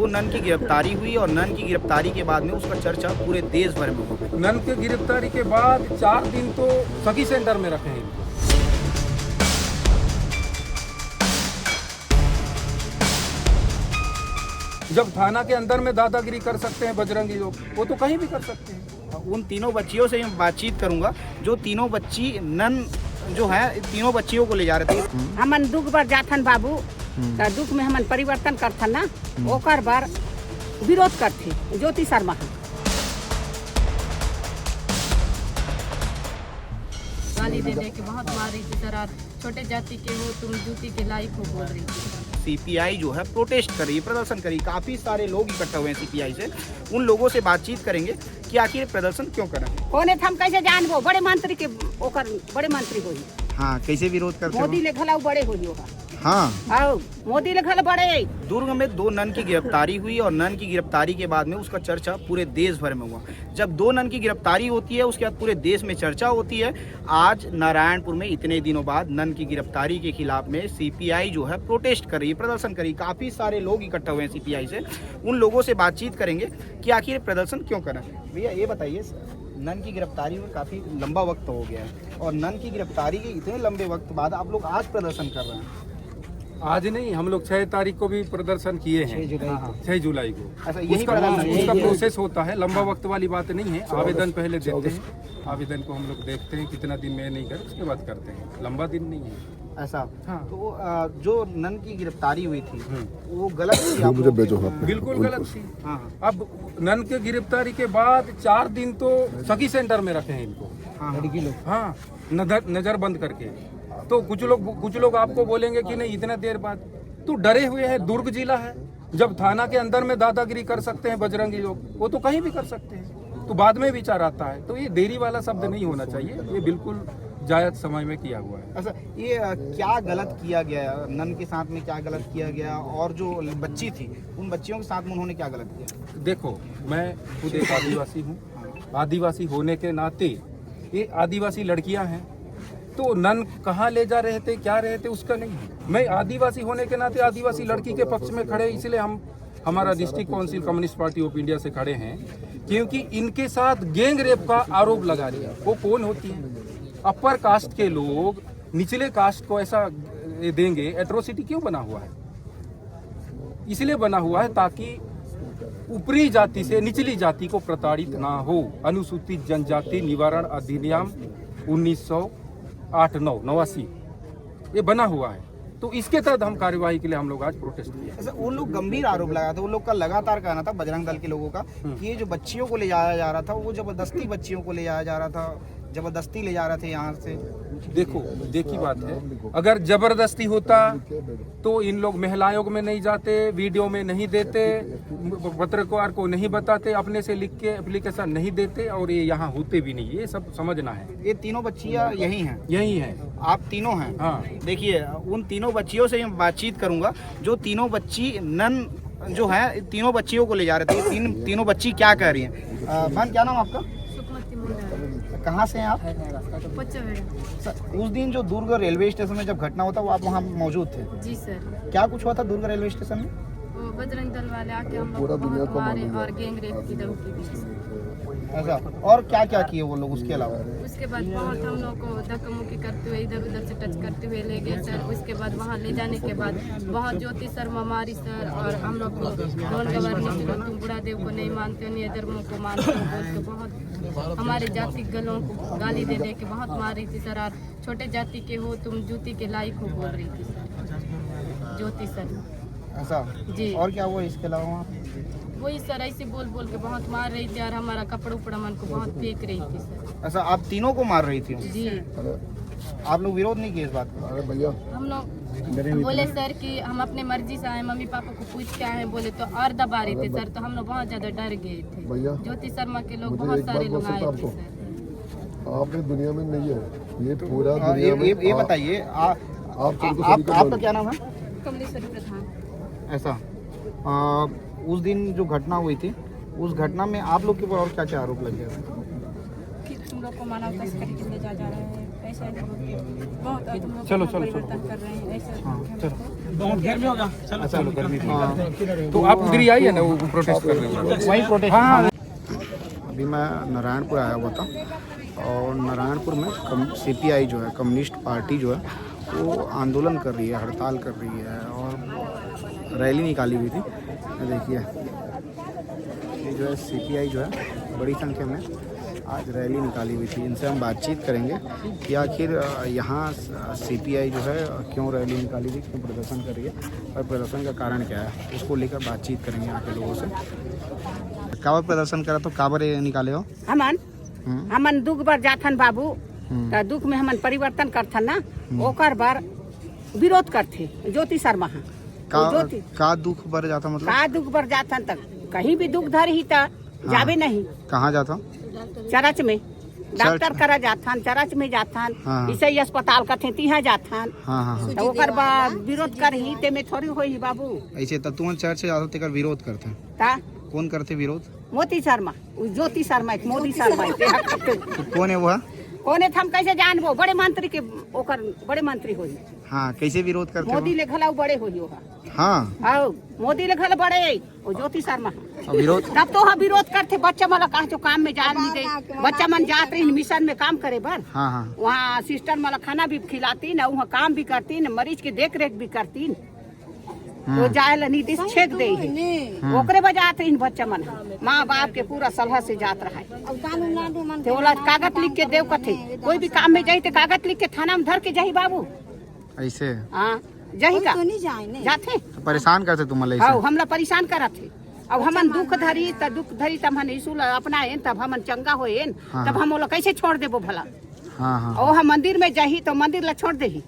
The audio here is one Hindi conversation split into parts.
दो नन की गिरफ्तारी हुई और नन की गिरफ्तारी के बाद में उसका चर्चा पूरे देश भर में हुआ। नन की गिरफ्तारी के बाद 4 दिन तो सखी सेंटर में रखे हैं इनको। जब थाना के अंदर में दादागिरी कर सकते हैं बजरंगी लोग, वो तो कहीं भी कर सकते हैं। उन तीनों बच्चियों से मैं बातचीत करूंगा जो तीनों बच्ची नन जो है तीनों बच्चियों को ले जा रहे थे। हमन दुख बार जाथन बाबू त दुख में हमन परिवर्तन करथन ना, ओकर बार विरोध करथे ज्योति शर्मा। गाली दे दे के बहुत मार रही थी सर, छोटे जाति के हो तुम जूती के लायक हो बोल रही थी। सीपीआई जो है प्रोटेस्ट कर रही है, प्रदर्शन कर रही है। काफी सारे लोग इकट्ठा हुए हैं सीपीआई से। उन लोगों से बातचीत करेंगे कि आखिर प्रदर्शन क्यों कर रहे हैं। कोने हम कैसे जानबो, बड़े मंत्री के ओकर बड़े मंत्री होई। हाँ, कैसे विरोध करते मोदी ले घलाऊ बड़े होई होगा। हाँ, आओ मोदी ले घल बड़े। दुर्ग में 2 नन की गिरफ्तारी हुई और नन की गिरफ्तारी के बाद में उसका चर्चा पूरे देश भर में हुआ। जब 2 नन की गिरफ्तारी होती है उसके बाद पूरे देश में चर्चा होती है। आज नारायणपुर में इतने दिनों बाद नन की गिरफ्तारी के खिलाफ में सीपीआई जो है प्रोटेस्ट कर रही है, प्रदर्शन कर रही है। काफी सारे लोग इकट्ठा हुए हैं सीपीआई से। उन लोगों से बातचीत करेंगे कि आखिर प्रदर्शन क्यों कर रहे हैं। भैया ये बताइए, नन की गिरफ्तारी में काफी लंबा वक्त हो गया है और नन की गिरफ्तारी के इतने लंबे वक्त बाद आप लोग आज प्रदर्शन कर रहे हैं। आज नहीं, हम लोग 6 तारीख को भी प्रदर्शन किए हैं। 6 जुलाई को। अच्छा, यही उसका प्रोसेस होता है, लंबा वक्त वाली बात नहीं है। आवेदन पहले देते हैं, आवेदन को हम लोग देखते हैं कितना दिन में नहीं कर, उसके बाद करते हैं। लंबा दिन नहीं है ऐसा। हाँ। तो जो नन की गिरफ्तारी हुई थी वो गलत थी आप लोगों के? बिल्कुल गलत थी। हाँ। अब नन के गिरफ्तारी के बाद 4 दिन तो सखी सेंटर में रखे हैं इनको। लड़की लोग। हाँ, नजर बंद करके। तो कुछ लोग आपको बोलेंगे कि नहीं इतना देर बाद, तो डरे हुए हैं। दुर्ग जिला है, जब थाना के अंदर में दादागिरी कर सकते हैं बजरंगी लोग, वो तो कहीं भी कर सकते हैं। तो बाद में विचार आता है। तो ये देरी वाला शब्द नहीं होना चाहिए, ये बिल्कुल जायज समय में किया हुआ है। अच्छा, ये क्या गलत किया गया नन के साथ में, क्या गलत किया गया और जो बच्ची थी उन बच्चियों के साथ में उन्होंने क्या गलत किया? देखो, मैं खुद एक आदिवासी हूँ। आदिवासी होने के नाते ये आदिवासी लड़कियां हैं, तो नन कहाँ ले जा रहे थे, क्या रहे थे, उसका नहीं है। मैं आदिवासी होने के नाते आदिवासी लड़की के पक्ष में खड़े, इसलिए हमारा district council communist party of India से खड़े हैं, क्योंकि इनके साथ गैंग रेप का आरोप लगा दिया। वो कौन होती है? अपर कास्ट के लोग निचले कास्ट को ऐसा देंगे। एट्रोसिटी क्यों बना हुआ है? इसलिए बना हुआ है ताकि ऊपरी जाति से निचली जाति को प्रताड़ित ना हो। अनुसूचित जनजाति निवारण अधिनियम 1989 ये बना हुआ है। तो इसके तहत हम कार्यवाही के लिए हम लोग आज प्रोटेस्ट किए। ऐसा वो लोग गंभीर आरोप लगाए थे। वो लोग का लगातार कहना था, बजरंग दल के लोगों का, कि ये जो बच्चियों को ले जाया जा रहा था वो जबरदस्ती बच्चियों को ले जाया जा रहा था, जबरदस्ती ले जा रहे थे यहाँ से। देखो, देखी बात है, अगर जबरदस्ती होता तो इन लोग महिला आयोग में नहीं जाते, वीडियो में नहीं देते, पत्रकार को नहीं बताते, अपने से लिख के एप्लीकेशन नहीं देते और ये यहाँ होते भी नहीं। ये सब समझना है। ये तीनों बच्चियाँ यही हैं? यही है। आप तीनों हैं? हाँ। देखिए, उन तीनों बच्चियों से मैं बातचीत करूंगा जो तीनों बच्ची नन जो है तीनों बच्चियों को ले जा रहे थे। तीनों बच्ची क्या कह रही हैं? बहन, क्या नाम आपका? कहाँ से हैं आप? उस दिन जो दुर्ग रेलवे स्टेशन में जब घटना होता वो आप वहाँ मौजूद थे? जी सर। क्या कुछ हुआ था दुर्ग रेलवे स्टेशन में? वो बजरंग दल वाले आके हम लोग बहुत मारे और गैंग रेप की धमकी दी। ऐसा, और क्या क्या किए वो लोग उसके अलावा? उसके बाद बहुत हम लोग को धक्का मुक्की करते हुए इधर उधर से टच करते हुए ले गए सर। उसके बाद वहाँ ले जाने के बाद बहुत ज्योति शर्मा मारी सर, और हम लोग को नॉन गवर्नमेंट तुम बुढ़ा देव को नहीं मानते हो, नहीं धर्मों को मानते हो बोल के बहुत हमारे जाति गलों को गाली दे दे के बहुत मार रही थी सर। और छोटे जाति के हो तुम जूती के लायक हो बोल रही थी सर ज्योति शर्मा। ऐसा जी। और क्या हुआ इसके अलावा वहाँ? वही सर, ऐसे बोल बोल के बहुत मार रही थी और हमारा कपड़ा उपड़ा मन को बहुत फेंक रही थी सर। ऐसा, आप तीनों को मार रही थी? जी। आप लोग विरोध नहीं किए इस बात का? हम लोग बोले सर कि हम अपने मर्जी से आए, मम्मी पापा को पूछ के आए हैं बोले, तो और दबा रहे थे सर। तो हम लोग बहुत ज्यादा डर गए थे। ज्योति शर्मा के लोग बहुत सारे लोग आए थे सर। आपने दुनिया में नहीं है ये पूरा दुनिया में। ये बताइए, आपका क्या नाम है? कमलेश्वरी प्रधान। ऐसा, उस दिन जो घटना हुई थी उस घटना में आप लोग के ऊपर और क्या क्या आरोप लग गया? कि तुम लोग को मानव तस्करी के लिए जा रहे हैं, ऐसा बहुत चलो चलो चलो कर रहे हैं ऐसा हाँ चलो बहुत गर्मी होगा चलो गर्मी तो आप उधर ही आइए ना वो प्रोटेस्ट कर रहे हैं वही प्रोटेस्ट। हाँ अभी मैं नारायणपुर आया हुआ था और नारायणपुर में सीपीआई जो है कम्युनिस्ट पार्टी जो है वो आंदोलन कर रही है, हड़ताल कर रही है और रैली निकाली हुई थी। ये देखिए ये जो है सीपीआई जो है बड़ी संख्या में आज रैली निकाली हुई थी। इनसे हम बातचीत करेंगे कि आखिर यहाँ सीपीआई जो है क्यों रैली निकाली थी, क्यों प्रदर्शन कर रही है और प्रदर्शन का कारण क्या है, उसको लेकर बातचीत करेंगे यहाँ के लोगों से। काबर प्रदर्शन करा तो काबर निकाले हो? हमन दुख बर जाथन बाबू त दुख में हमन परिवर्तन करथन ना, ओकर बार विरोध करथे ज्योति शर्मा का दुख बर जाता मतलब का दुख बर जाथन तक कहीं भी दुख धर ही त जावे नहीं। कहाँ जाता? चरच में डॉक्टर करा जाथन, चरच में जाथन, ईसाई अस्पताल कथे तिहा जाथन। तो ओकर बाद विरोध कर ही ते में थोड़ी होई बाबू। ऐसे त तुम चर्च जाता तेकर विरोध करते ता कौन करते विरोध? मोती शर्मा, ज्योति शर्मा, मोदी शर्मा कौन है वो? कौन है हम कैसे जानबो? बड़े मंत्री के ओकर बड़े मंत्री होई। हाँ कैसे विरोध करते मोदी ले घलाऊ बड़े होई होगा। हाँ आओ मोदी ले घल बड़े ओ ज्योति शर्मा विरोध तब तो हम विरोध करते। बच्चा मला कहा जो काम में जा नहीं दे, बच्चा मन जात रही मिशन में काम करे बर। हाँ वहाँ सिस्टर मला खाना भी खिलाती न, वहाँ काम भी करती न, मरीज के देख रेख भी करती न। तो जाए ला नीति छेक दे ओकरे बजाते इन बच्चा मन माँ बाप के पूरा सलाह से जात रहा है। तो बोला कागज लिख के देव कथे कोई भी काम में जाई तो कागज लिख के थाना में धर के जाही बाबू। ऐसे हाँ जाही का जाते तो परेशान करते तुम हाँ हमला परेशान करत थे। अब हमन दुख धरी तब हम यीशु अपनाए तब हमन चंगा होए तब हम लोग कैसे छोड़ देबो भला। और हम मंदिर में जाही तो मंदिर ला छोड़ देही।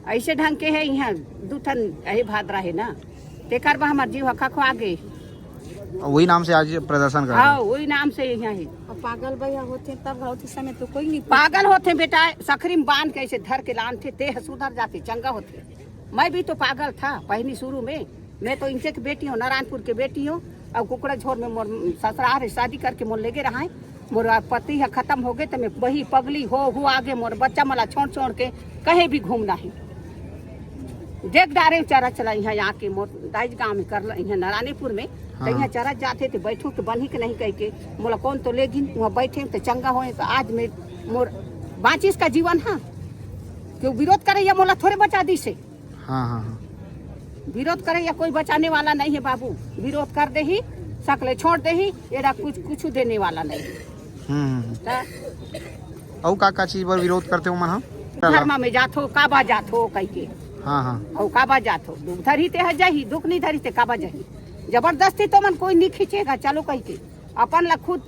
ऐसे ढंग के है यहाँ दूठन यही भादरा है ना, तेकर बा हमार जीव हका खो गए। वही नाम से आज प्रदर्शन कर रहे हैं। हाँ वही नाम से यहाँ है। पागल भैया होते तब होते समय तो कोई नहीं पागल होते बेटा, सकरी में बांध के ऐसे धर के लान थे ते सुधर जाते चंगा होते। मैं भी तो पागल था पहली शुरू में। मैं तो इनसे की बेटी हूँ, नारायणपुर के बेटी हूँ। अब कुकड़ा झोर में मोर ससुराल है, शादी करके मोर लेके रहा है। मोर पति है खत्म हो गए तो मैं वही पगली हो आगे मोर बच्चा मला छोड़ छोड़ के कहीं भी घूमना है। देख डारे चारा चला यहाँ आके मोर दाइज गाँव में कर यहाँ नारायणपुर में तो यहाँ चारा जाते थे बैठू तो बनी के नहीं कह के मोला कौन तो लेगिन वहाँ बैठे तो चंगा होए। तो आज में मोर बाँचिस का जीवन है क्यों विरोध करे या मोला थोड़े बचा दी से। विरोध करे या कोई बचाने वाला नहीं है बाबू। विरोध कर दे ही सकले छोड़ दे ही एरा कुछ देने वाला नहीं। और का चीज पर विरोध करते हो मन? धर्म में जात हो काबा जात हो कह के और काबा जात हो दुख धरी ते जाही, दुख नहीं धरी ते काबा जाही। जबरदस्ती तो मन कोई नहीं खींचेगा चलो कह के अपन ला खुद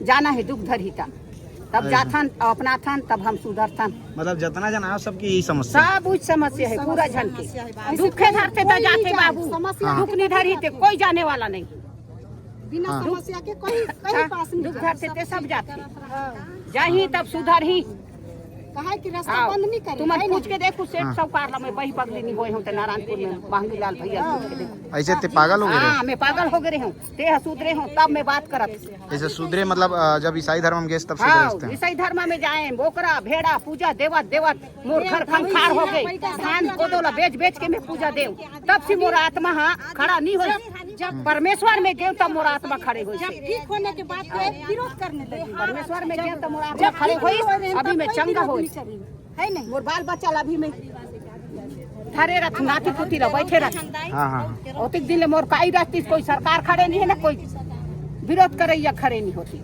जाना है दुख धरी था तब जाथन अपना थन तब हम सुधरथन। मतलब जितना जन आयो सबकी यही समस्या सब उच्च समस्या है पूरा जन के। दुखे धरते तो जाते बाबू, दुख नहीं धरी ते कोई जाने वाला नहीं। बिना समस्या के कोई पास नहीं। दुख धरते ते सब जाते जाही तब सुधर ही। कहा कि रास्ता बंद नहीं करे। तुम पूछ के देखो सेठ सौकार ला मैं वही पगली नहीं होई हूं ते नारायणपुर में बांगी लाल भैया पूछ के देखो। ऐसे ते पागल हो गए? हां मैं पागल हो गए हूं ते सुधरे हूं तब मैं बात करत। ऐसे सुधरे मतलब जब ईसाई धर्म में गए तब सुधरे? ईसाई धर्म में जाए बोकरा भेड़ा पूजा देवत देवत मोर घर खंखार हो गए। धान कोदोला बेच बेच के मैं पूजा देव तब से मोर आत्मा खड़ा नहीं हो। जब परमेश्वर में गए तब मोर आत्मा खड़े हो। जब ठीक होने के बाद विरोध करने लगे। परमेश्वर में गए तब मोर आत्मा खड़े होई। अभी मैं चंगा होई है नहीं। मोर बाल बच्चा अभी में थारे रथ नाती पुती ला बैठे रथ। औतिक दिन ले मोर काई रहती कोई सरकार खड़े नहीं है ना कोई विरोध करे या खड़े नहीं होती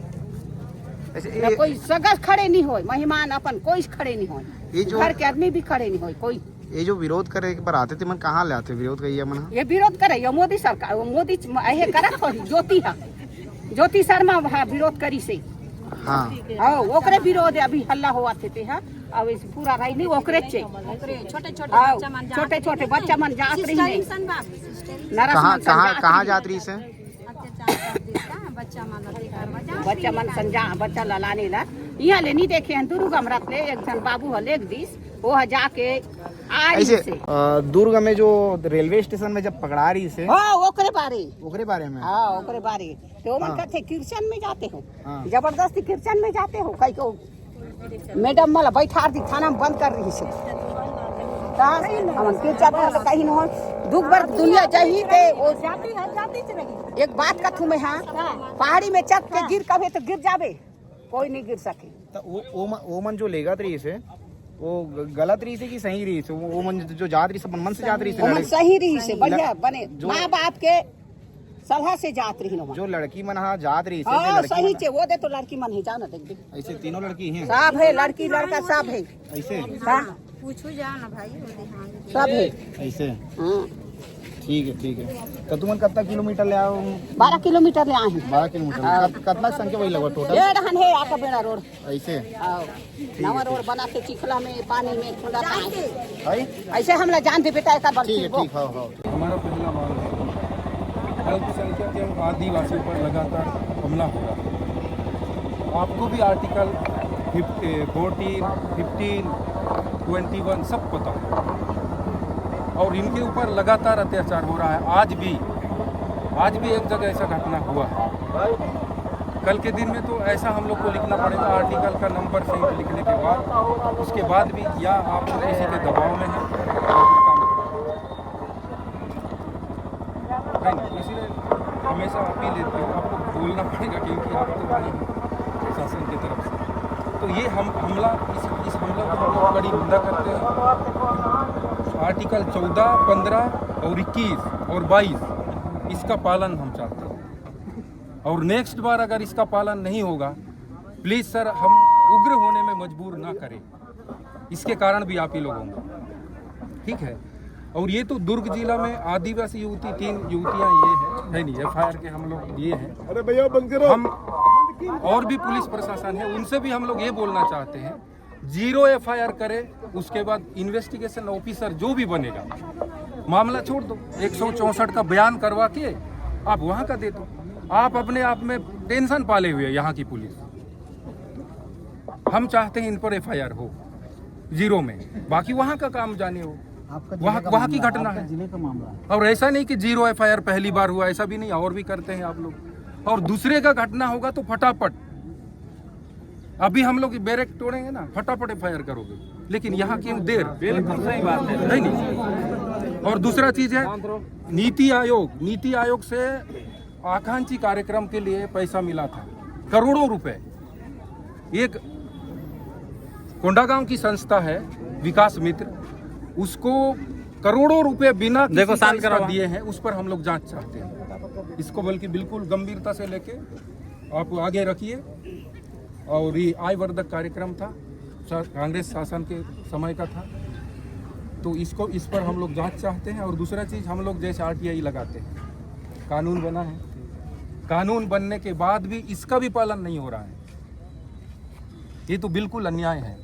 ना कोई सगस खड़े नहीं होय। मेहमान अपन कोई खड़े नहीं होय, घर के आदमी भी खड़े नहीं होय कोई। ये जो विरोध करे पर आते थे मन कहाँ ले आते विरोध करिए मन? ये विरोध करे या मोदी सरकार मोदी ये करत हो ज्योति शर्मा विरोध करी से। हाँ ओकरे विरोध अभी हल्ला हुआ थे अब इस पूरा रही नहीं ओकरे छोटे छोटे बच्चा मन जात रही। कहाँ जात रही से? बच्चा मन संजा बच्चा लाने ला यहाँ ले नहीं देखे हैं। दुर्ग हम रख ले एक जन बाबू हल एक दिस वो जाके ऐसे दुर्ग में जो रेलवे स्टेशन में जब पकड़ा रही से ओकरे बारे में हाँ ओकरे बारे तो मन कहते कीर्तन में जाते हो जबरदस्ती कीर्तन में जाते हो कहीं को मैडम मला बैठा दी थाना में बंद कर रही से हम के चाहते कहीं न हो दुख भर दुनिया जाही ते एक बात कथू में हाँ पहाड़ी में चढ़ के गिर कभी तो गिर जावे कोई नहीं गिर सके। तो ओमन जो लेगा रही से वो गलत रही से कि सही रही से? वो मन जो जात रही से मन से जात रही से? ओमन सही रही से बढ़िया बने माँ बाप के सलाह से जात रही जो लड़की मन हाँ जात रही से हाँ सही चे वो दे तो लड़की मन ही जाओ ना देख देख ऐसे तीनों लड़की हैं सब है लड़की लड़का सब है ऐसे हाँ पूछो जाओ ना भाई सब है ऐसे हाँ ठीक है तो तुम कितना किलोमीटर ले आओ? 12 किलोमीटर ले आए 12 किलोमीटर कितना संख्या वही लगभग टोटल? ये रहन है आका बेड़ा रोड ऐसे आओ नवा रोड बना के चिखला में पानी में खुदा भाई ऐसे हम लोग जान दे बेटा एक बार ठीक है ठीक हाँ हमारा पहला मांग है अल्पसंख्यक एवं आदिवासियों पर लगातार हमला हो रहा है। आपको भी आर्टिकल 14, 15, 21 सब पता है और इनके ऊपर लगातार अत्याचार हो रहा है। आज भी एक जगह ऐसा घटना हुआ है। कल के दिन में तो ऐसा हम लोग को लिखना पड़ेगा आर्टिकल का नंबर सही लिखने के बाद उसके बाद भी या आप किसी के दबाव में हैं इसलिए हमेशा अपील लेते हो आपको बोलना पड़ेगा क्योंकि आप तो आए हैं शासन की तरफ से। तो ये हमला इस हमला को हम लोग बड़ी निंदा करते हैं। आर्टिकल 14, 15 और 21 और 22 इसका पालन हम चाहते हैं और नेक्स्ट बार अगर इसका पालन नहीं होगा प्लीज़ सर हम उग्र होने में मजबूर ना करें। इसके कारण भी आप ही लोग होंगे ठीक है। और ये तो दुर्ग जिला में आदिवासी युवती 3 युवतियाँ ये है नहीं FIR के हम लोग ये हैं। अरे भैया बंद करो। हम और भी पुलिस प्रशासन है उनसे भी हम लोग ये बोलना चाहते हैं 0 FIR करे उसके बाद इन्वेस्टिगेशन ऑफिसर जो भी बनेगा मामला छोड़ दो 164 का बयान करवा के आप वहाँ का दे दो। आप अपने आप में टेंशन पाले हुए यहाँ की पुलिस। हम चाहते हैं इन पर FIR हो 0 में बाकी वहाँ का काम जाने हो वहाँ की घटना है जिले का मामला। और ऐसा नहीं कि 0 FIR पहली बार हुआ ऐसा भी नहीं और भी करते हैं आप लोग। और दूसरे का घटना होगा तो फटाफट अभी हम लोग बैरक तोड़ेंगे ना फटाफट FIR करोगे लेकिन यहाँ क्यों देर? सही बात है नहीं। और दूसरा चीज है नीति आयोग से आकांक्षी कार्यक्रम के लिए पैसा मिला था करोड़ों रुपए। एक कोंडागांव की संस्था है विकास मित्र उसको करोड़ों रुपए बिना देखो दिए हैं उस पर हम लोग जांच चाहते हैं। इसको बल्कि बिल्कुल गंभीरता से लेके आप आगे रखिए। और ये आयवर्धक कार्यक्रम था कांग्रेस शासन के समय का था तो इस पर हम लोग जांच चाहते हैं। और दूसरा चीज़ हम लोग जैसे RTI लगाते हैं कानून बना है कानून बनने के बाद भी इसका भी पालन नहीं हो रहा है। ये तो बिल्कुल अन्याय है।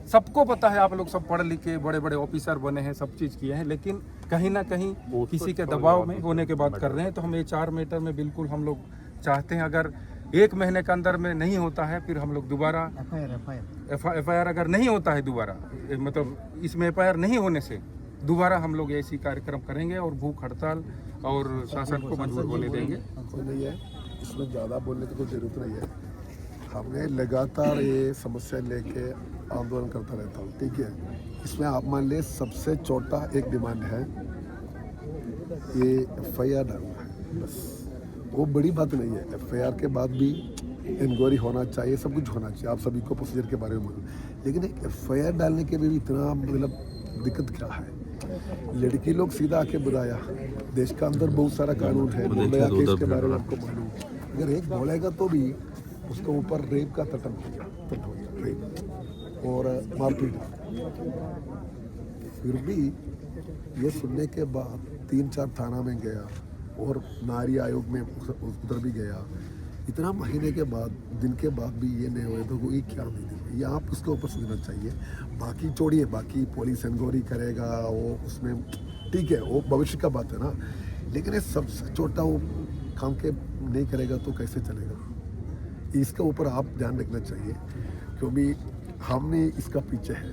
सबको पता है आप लोग सब पढ़ लिख के बड़े बड़े ऑफिसर बने हैं सब चीज़ किए हैं लेकिन कहीं ना कहीं किसी के दबाव में होने के बाद कर रहे हैं। तो हम ये 4 मैटर में बिल्कुल हम लोग चाहते हैं अगर 1 महीने के अंदर में नहीं होता है फिर हम लोग दोबारा FIR अगर नहीं होता है दोबारा मतलब इसमें FIR नहीं होने से दोबारा हम लोग ऐसी कार्यक्रम करेंगे और भूख हड़ताल और शासन को मजबूर होने देंगे। नहीं है इसमें ज़्यादा बोलने की कोई जरूरत नहीं है। हमने लगातार ये समस्या लेके आंदोलन करता रहता हूँ ठीक है। इसमें आप मान ले सबसे छोटा एक डिमांड है ये FIR डालना है बस। वो बड़ी बात नहीं है। FIR के बाद भी इंक्वायरी होना चाहिए सब कुछ होना चाहिए आप सभी को प्रोसीजर के बारे में मालूम। लेकिन एक FIR डालने के भी इतना मतलब दिक्कत क्या है? लड़की लोग सीधा आके बुलाया देश का अंदर बहुत सारा कानून है निर्भया केस के बारे में आपको मालूम। अगर एक बोलेगा तो भी उसके ऊपर रेप का तट हो गया रेप और मारपीट। फिर भी ये सुनने के बाद 3-4 थाना में गया और नारी आयोग में उधर भी गया। इतना महीने के बाद दिन के बाद भी ये नहीं हुए तो ये क्या नहीं ये आप उसके ऊपर सोचना चाहिए। बाकी छोड़िए बाकी पुलिस इंक्वायरी करेगा वो उसमें ठीक है वो भविष्य का बात है ना। लेकिन ये सबसे छोटा वो काम के नहीं करेगा तो कैसे चलेगा? इसके ऊपर आप ध्यान रखना चाहिए क्योंकि हमने इसका पीछे है।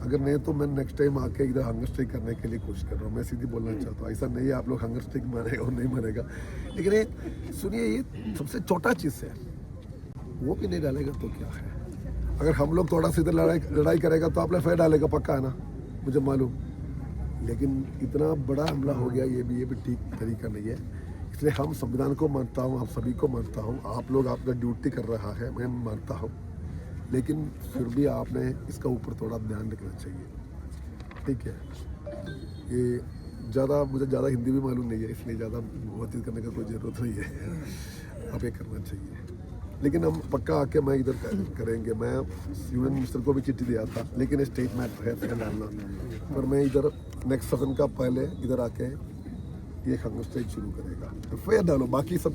अगर नहीं तो मैं नेक्स्ट टाइम आके इधर हंगर स्ट्राइक करने के लिए कोशिश कर रहा हूँ। मैं सीधी बोलना चाहता हूँ ऐसा नहीं है आप लोग हंगर स्ट्राइक मारेगा और नहीं मारेगा। लेकिन ये सुनिए ये सबसे छोटा चीज़ है वो भी नहीं डालेगा तो क्या है? अगर हम लोग थोड़ा सा इधर लड़ाई करेगा तो आप एफ डालेगा, पक्का है ना, मुझे मालूम। लेकिन इतना बड़ा हमला हो गया, ये भी ठीक तरीका नहीं है। इसलिए हम संविधान को मानता हूँ, आप सभी को मानता हूँ, आप लोग आपका ड्यूटी कर रहा है, मैं मानता हूँ, लेकिन फिर भी आपने इसका ऊपर थोड़ा ध्यान रखना चाहिए, ठीक है। ये मुझे ज़्यादा हिंदी भी मालूम नहीं है, इसलिए ज़्यादा बातचीत करने का कोई ज़रूरत नहीं है। अब ये करना चाहिए, लेकिन हम पक्का आके मैं इधर करेंगे। मैं यूनियन मिनिस्टर को भी चिट्ठी दिया था, लेकिन स्टेट मैटर है फिर डालना, पर मैं इधर नेक्स्ट सदन का पहले इधर आके ये कांग्रेस स्टेज शुरू करेगा। तो फिर डालो, बाकी सब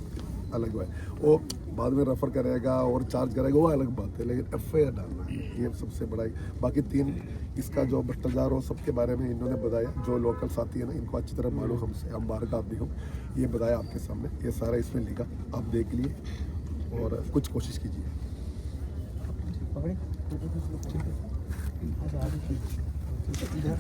अलग है, वो बाद में रेफर करेगा और चार्ज करेगा, वो अलग बात है, लेकिन एफआईआर डालना ये सबसे बड़ा है। बाकी 3 इसका जो भ्रष्टाचार हो सबके बारे में इन्होंने बताया, जो लोकल साथी है ना, इनको अच्छी तरह मालूम, हमसे, हम बाहर का आदमी हूँ, ये बताया आपके सामने, ये सारा इसमें लिखा, आप देख लिए और कुछ कोशिश कीजिए। इधर